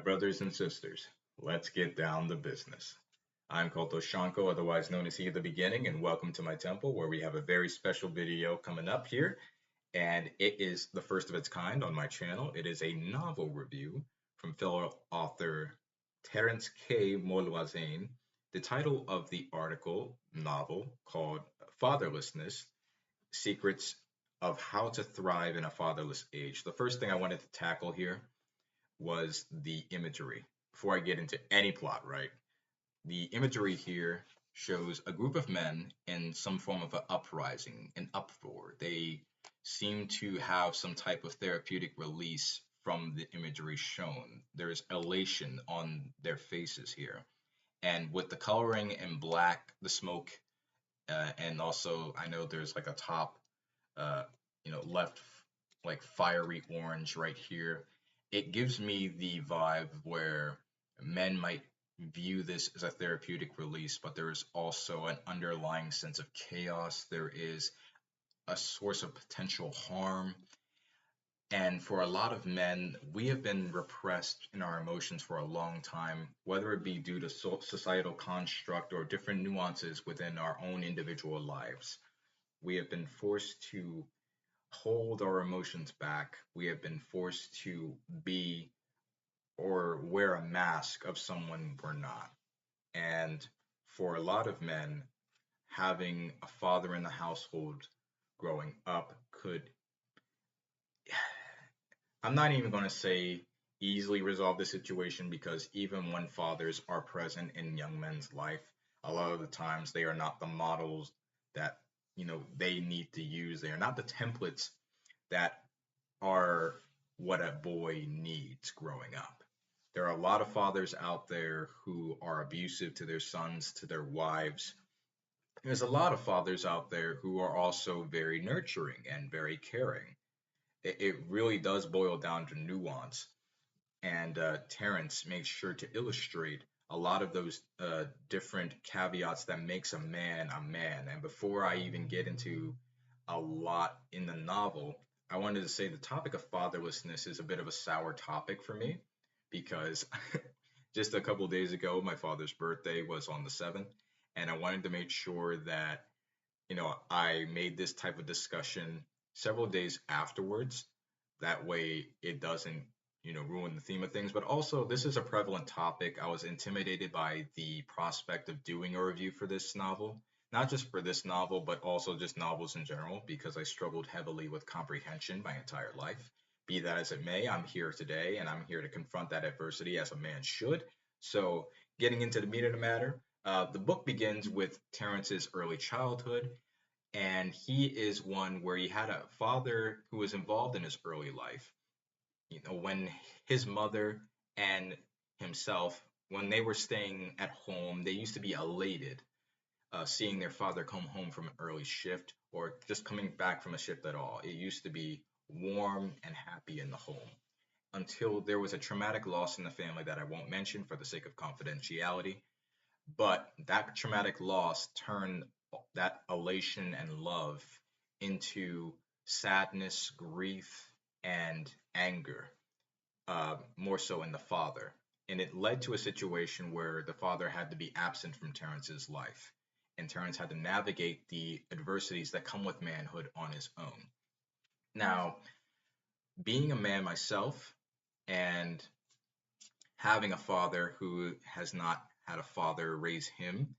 brothers and sisters, let's get down to business. I'm called Doshanko, otherwise known as He of the Beginning, and welcome to my temple where we have a very special video coming up here. And it is the first of its kind on my channel. It is a novel review from fellow author Terence K. Moloisane. The title of the article, novel, called Fatherlessness Secrets of How to Thrive in a Fatherless Age. The first thing I wanted to tackle here was the imagery. Before I get into any plot, right? The imagery here shows a group of men in some form of an uprising, an uproar. They seem to have some type of therapeutic release from the imagery shown. There's elation on their faces here. And with the coloring in black, the smoke, and also I know there's like a top, uh, left like fiery orange right here. It gives me the vibe where men might view this as a therapeutic release, but there is also an underlying sense of chaos. There is a source of potential harm. And for a lot of men, we have been repressed in our emotions for a long time, whether it be due to societal construct or different nuances within our own individual lives. We have been forced to hold our emotions back. We have been forced to be or wear a mask of someone we're not. And for a lot of men, having a father in the household growing up could, I'm not even going to say easily resolve the situation, because even when fathers are present in young men's life, a lot of the times they are not the models that they need to use. They are not the templates that are what a boy needs growing up. There are a lot of fathers out there who are abusive to their sons, to their wives. There's a lot of fathers out there who are also very nurturing and very caring. It really does boil down to nuance. And Terrence makes sure to illustrate a lot of those different caveats that makes a man a man. And before I even get into a lot in the novel, I wanted to say the topic of fatherlessness is a bit of a sour topic for me, because just a couple of days ago, my father's birthday was on the 7th, and I wanted to make sure that, I made this type of discussion several days afterwards. That way it doesn't, ruin the theme of things. But also, this is a prevalent topic. I was intimidated by the prospect of doing a review for this novel, not just for this novel, but also just novels in general, because I struggled heavily with comprehension my entire life. Be that as it may, I'm here today and I'm here to confront that adversity as a man should. So, getting into the meat of the matter, the book begins with Terrence's early childhood, and he is one where he had a father who was involved in his early life. When his mother and himself, when they were staying at home, they used to be elated seeing their father come home from an early shift or just coming back from a shift at all. It used to be warm and happy in the home until there was a traumatic loss in the family that I won't mention for the sake of confidentiality. But that traumatic loss turned that elation and love into sadness, grief, and anger, more so in the father. And it led to a situation where the father had to be absent from Terrence's life. And Terrence had to navigate the adversities that come with manhood on his own. Now, being a man myself and having a father who has not had a father raise him,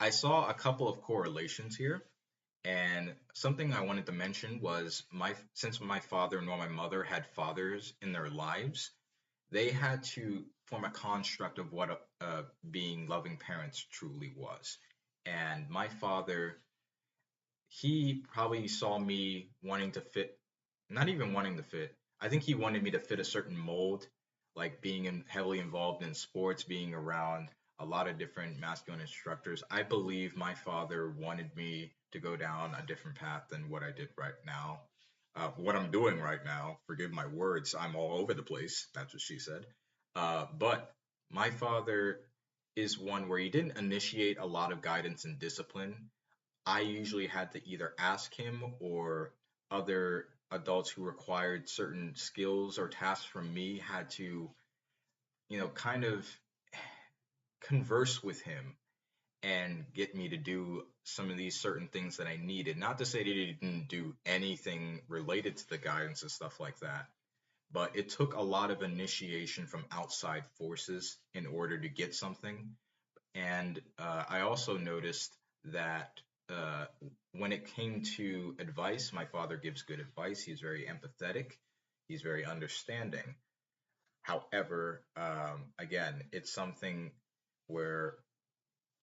I saw a couple of correlations here. And something I wanted to mention was, since my father nor my mother had fathers in their lives, they had to form a construct of what being loving parents truly was. And my father, he probably saw me wanting to fit, not even wanting to fit. I think he wanted me to fit a certain mold, like being heavily involved in sports, being around a lot of different masculine instructors. I believe my father wanted me to go down a different path than what I did right now. What I'm doing right now, forgive my words, I'm all over the place. That's what she said. But my father is one where he didn't initiate a lot of guidance and discipline. I usually had to either ask him or other adults who required certain skills or tasks from me had to kind of converse with him and get me to do some of these certain things that I needed. Not to say that he didn't do anything related to the guidance and stuff like that, but it took a lot of initiation from outside forces in order to get something. And I also noticed that uh, when it came to advice, my father gives good advice. He's very empathetic, he's very understanding. However, again, it's something where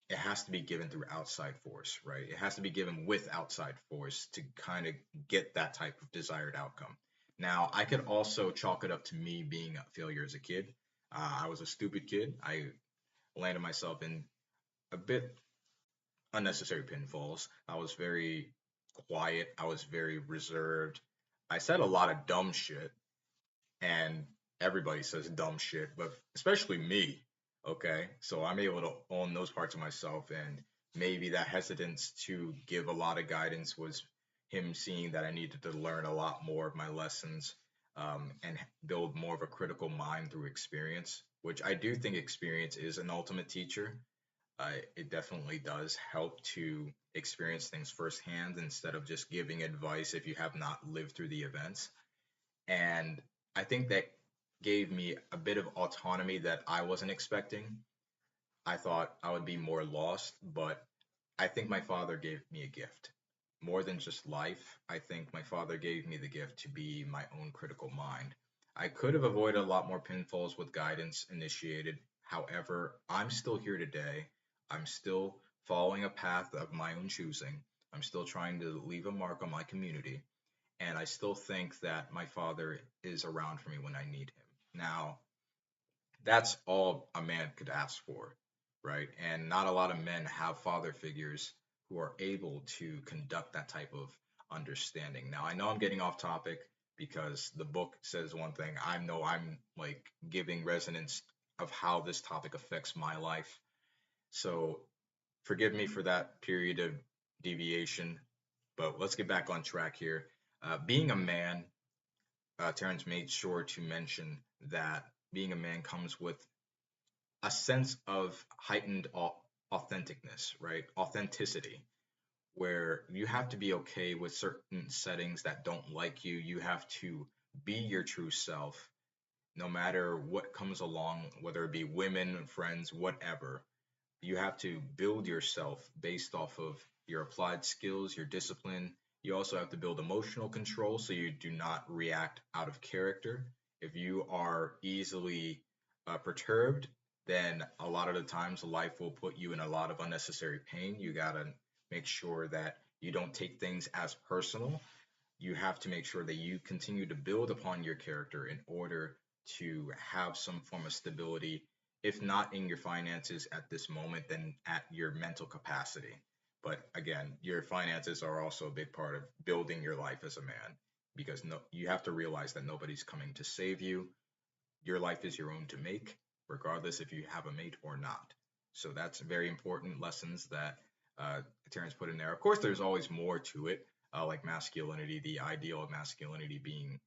it has to be given through outside force, right? It has to be given with outside force to kind of get that type of desired outcome. Now, I could also chalk it up to me being a failure as a kid. I was a stupid kid. I landed myself in a bit unnecessary pinfalls. I was very quiet. I was very reserved. I said a lot of dumb shit, and everybody says dumb shit, but especially me. Okay, so I'm able to own those parts of myself, and maybe that hesitance to give a lot of guidance was him seeing that I needed to learn a lot more of my lessons, and build more of a critical mind through experience, which I do think experience is an ultimate teacher. It definitely does help to experience things firsthand instead of just giving advice if you have not lived through the events. And I think that gave me a bit of autonomy that I wasn't expecting. I thought I would be more lost, but I think my father gave me a gift. More than just life, I think my father gave me the gift to be my own critical mind. I could have avoided a lot more pinfalls with guidance initiated. However, I'm still here today. I'm still following a path of my own choosing. I'm still trying to leave a mark on my community, and I still think that my father is around for me when I need him. Now, that's all a man could ask for, right? And not a lot of men have father figures who are able to conduct that type of understanding. Now, I know I'm getting off topic because the book says one thing. I know I'm like giving resonance of how this topic affects my life. So forgive me for that period of deviation, but let's get back on track here. Being a man, Terrence made sure to mention that being a man comes with a sense of heightened authenticness, right? Authenticity, where you have to be okay with certain settings that don't like you. You have to be your true self, no matter what comes along, whether it be women, friends, whatever. You have to build yourself based off of your applied skills, your discipline. You also have to build emotional control so you do not react out of character. If you are easily perturbed, then a lot of the times life will put you in a lot of unnecessary pain. You got to make sure that you don't take things as personal. You have to make sure that you continue to build upon your character in order to have some form of stability, if not in your finances at this moment, then at your mental capacity. But again, your finances are also a big part of building your life as a man, because no, you have to realize that nobody's coming to save you. Your life is your own to make, regardless if you have a mate or not. So that's very important lessons that Terrence put in there. Of course, there's always more to it, like masculinity, the ideal of masculinity being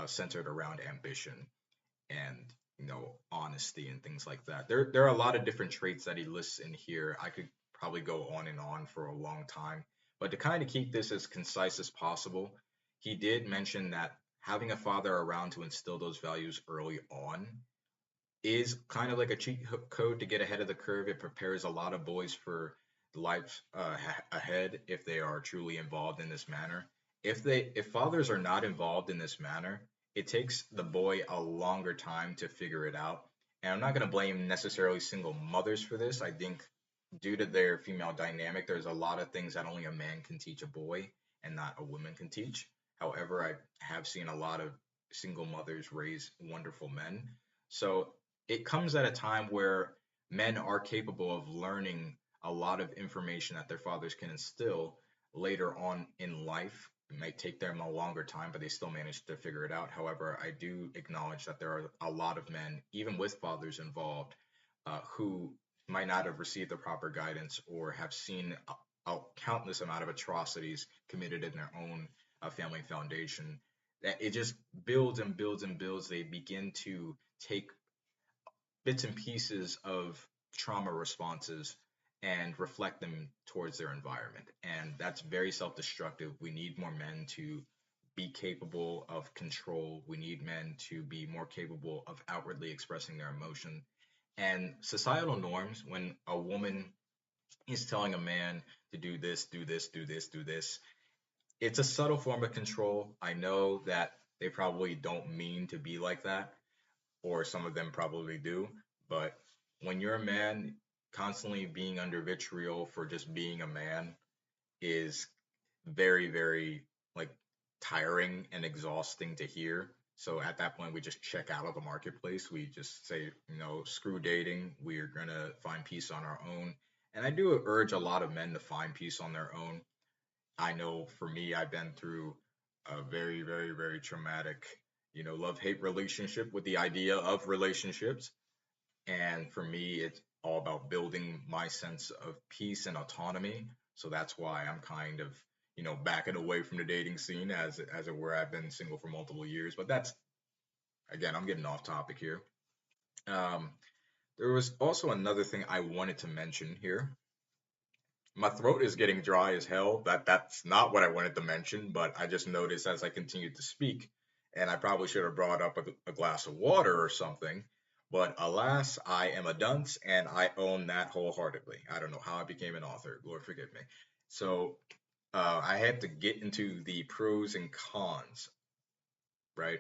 centered around ambition and honesty and things like that. There are a lot of different traits that he lists in here. I could probably go on and on for a long time, but to kind of keep this as concise as possible, he did mention that having a father around to instill those values early on is kind of like a cheat code to get ahead of the curve. It prepares a lot of boys for life ahead if they are truly involved in this manner. If fathers are not involved in this manner, it takes the boy a longer time to figure it out. And I'm not going to blame necessarily single mothers for this. I think due to their female dynamic, there's a lot of things that only a man can teach a boy and not a woman can teach. However, I have seen a lot of single mothers raise wonderful men. So it comes at a time where men are capable of learning a lot of information that their fathers can instill later on in life. It might take them a longer time, but they still manage to figure it out. However, I do acknowledge that there are a lot of men, even with fathers involved, who might not have received the proper guidance or have seen a countless amount of atrocities committed in their own family foundation. That it just builds and builds and builds. They begin to take bits and pieces of trauma responses and reflect them towards their environment. And that's very self destructive. We need more men to be capable of control. We need men to be more capable of outwardly expressing their emotion. And societal norms, when a woman is telling a man to do this, do this, do this, do this, it's a subtle form of control. I know that they probably don't mean to be like that, or some of them probably do. But when you're a man, constantly being under vitriol for just being a man is very, very like tiring and exhausting to hear. So at that point, we just check out of the marketplace. We just say, screw dating. We're gonna find peace on our own. And I do urge a lot of men to find peace on their own. I know for me, I've been through a very, very, very traumatic, love hate relationship with the idea of relationships. And for me, it's all about building my sense of peace and autonomy. So that's why I'm kind of, backing away from the dating scene as it were. I've been single for multiple years, but that's again, I'm getting off topic here. Um, there was also another thing I wanted to mention here. My throat is getting dry as hell. That's not what I wanted to mention, but I just noticed as I continued to speak, and I probably should have brought up a glass of water or something. But alas, I am a dunce, and I own that wholeheartedly. I don't know how I became an author. Lord forgive me. So I had to get into the pros and cons, right?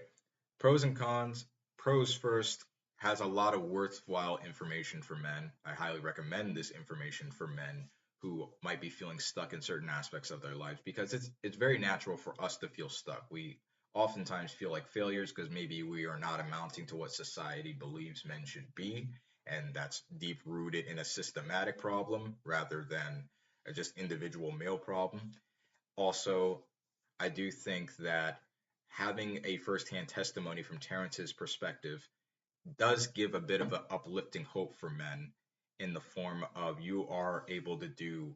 Pros and cons. Pros first has a lot of worthwhile information for men. I highly recommend this information for men who might be feeling stuck in certain aspects of their life because it's very natural for us to feel stuck. We oftentimes feel like failures because maybe we are not amounting to what society believes men should be, and that's deep rooted in a systematic problem rather than a just individual male problem. Also, I do think that having a firsthand testimony from Terrence's perspective does give a bit of an uplifting hope for men in the form of you are able to do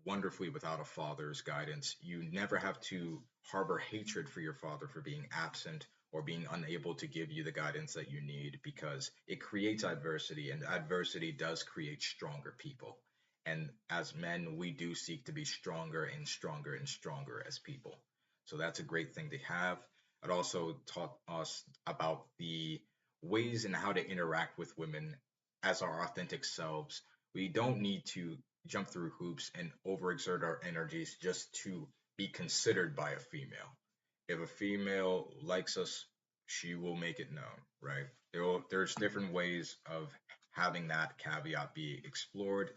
wonderfully without a father's guidance. You never have to harbor hatred for your father for being absent or being unable to give you the guidance that you need because it creates adversity, and adversity does create stronger people. And as men, we do seek to be stronger and stronger and stronger as people. So that's a great thing to have. It also taught us about the ways and how to interact with women as our authentic selves. We don't need to jump through hoops and overexert our energies just to be considered by a female. If a female likes us, she will make it known, right? There's different ways of having that caveat be explored,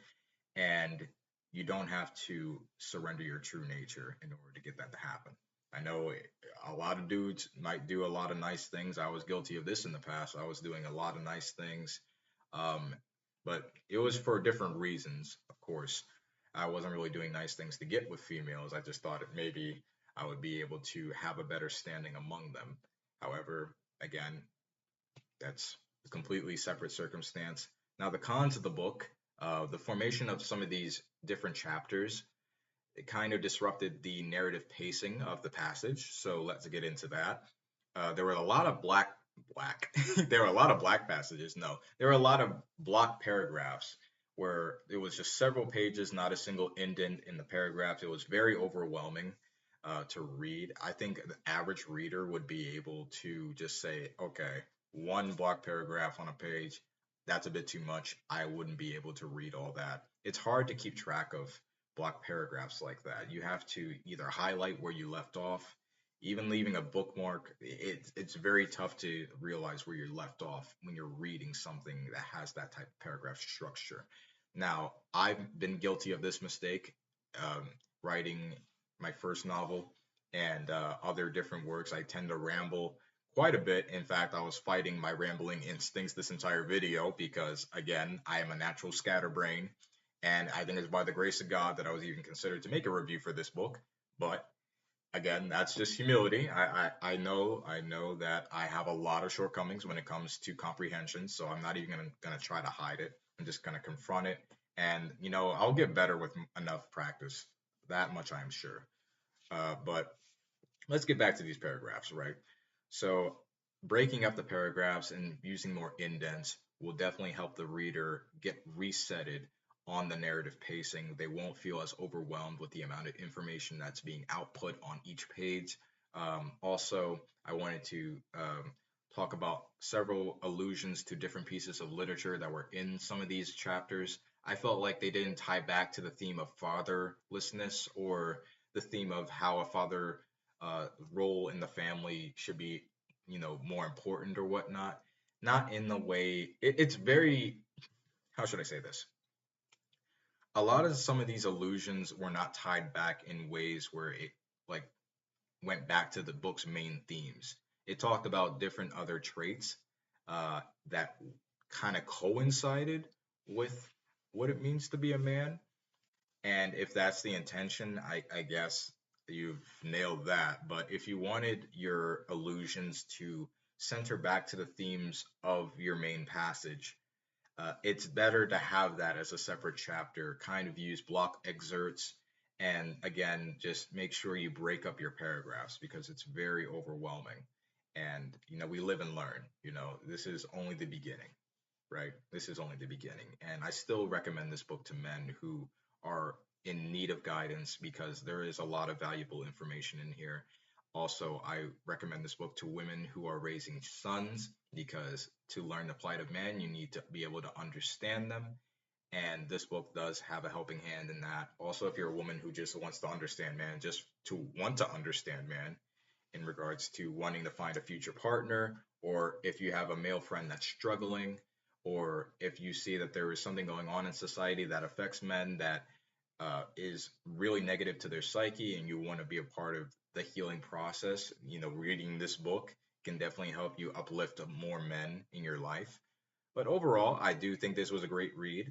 and you don't have to surrender your true nature in order to get that to happen. I know a lot of dudes might do a lot of nice things. I was guilty of this in the past. I was doing a lot of nice things, um, but it was for different reasons, of course. I wasn't really doing nice things to get with females. I just thought it maybe I would be able to have a better standing among them. However, again, that's a completely separate circumstance. Now, the cons of the book, the formation of some of these different chapters, it kind of disrupted the narrative pacing of the passage. So let's get into that. There were a lot of black. There were a lot of black passages. No, there were a lot of block paragraphs where it was just several pages, not a single indent in the paragraphs. It was very overwhelming to read. I think the average reader would be able to just say, okay, one block paragraph on a page, that's a bit too much. I wouldn't be able to read all that. It's hard to keep track of block paragraphs like that. You have to either highlight where you left off, even leaving a bookmark. It's very tough to realize where you left off when you're reading something that has that type of paragraph structure. Now, I've been guilty of this mistake writing my first novel and other different works. I tend to ramble quite a bit. In fact, I was fighting my rambling instincts this entire video because, again, I am a natural scatterbrain. And I think it's by the grace of God that I was even considered to make a review for this book. But again, that's just humility. I know that I have a lot of shortcomings when it comes to comprehension, so I'm not even gonna try to hide it. I'm just gonna confront it, and I'll get better with enough practice. That much I'm sure. But let's get back to these paragraphs, right? So breaking up the paragraphs and using more indents. will definitely help the reader get resetted on the narrative pacing. They won't feel as overwhelmed with the amount of information that's being output on each page. Also, I wanted to talk about several allusions to different pieces of literature that were in some of these chapters. I felt like they didn't tie back to the theme of fatherlessness or the theme of how a father role in the family should be, more important or whatnot. Not in the way it's very, how should I say this? A lot of some of these allusions were not tied back in ways where it like went back to the book's main themes. It talked about different other traits that kind of coincided with what it means to be a man. And if that's the intention, I guess you've nailed that. But if you wanted your allusions to center back to the themes of your main passage, it's better to have that as a separate chapter, kind of use block excerpts, and again, just make sure you break up your paragraphs because it's very overwhelming. And, we live and learn. This is only the beginning, right? This is only the beginning. And I still recommend this book to men who are in need of guidance because there is a lot of valuable information in here. Also, I recommend this book to women who are raising sons because to learn the plight of man, you need to be able to understand them. And this book does have a helping hand in that. Also, if you're a woman who just wants to understand man, just to want to understand man, in regards to wanting to find a future partner, or if you have a male friend that's struggling, or if you see that there is something going on in society that affects men that is really negative to their psyche and you want to be a part of the healing process, reading this book can definitely help you uplift more men in your life. But overall, I do think this was a great read.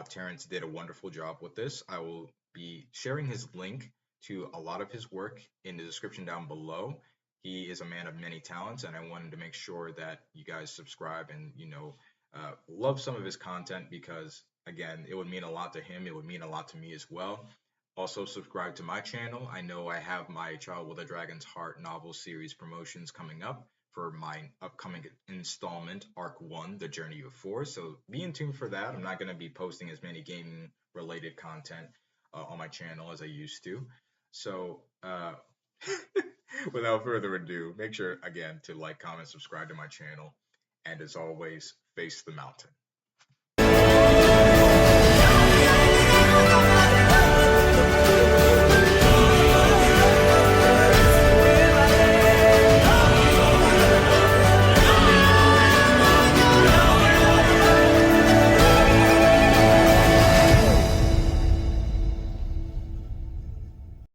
Terence did a wonderful job with this. I will be sharing his link to a lot of his work in the description down below. He is a man of many talents, and I wanted to make sure that you guys subscribe and, love some of his content because, again, it would mean a lot to him. It would mean a lot to me as well. Also, subscribe to my channel. I know I have my Child with a Dragon's Heart novel series promotions coming up for my upcoming installment, Arc 1, The Journey of Four. So be in tune for that. I'm not going to be posting as many gaming related content on my channel as I used to. So, without further ado, make sure again to like, comment, subscribe to my channel. And as always, face the mountain.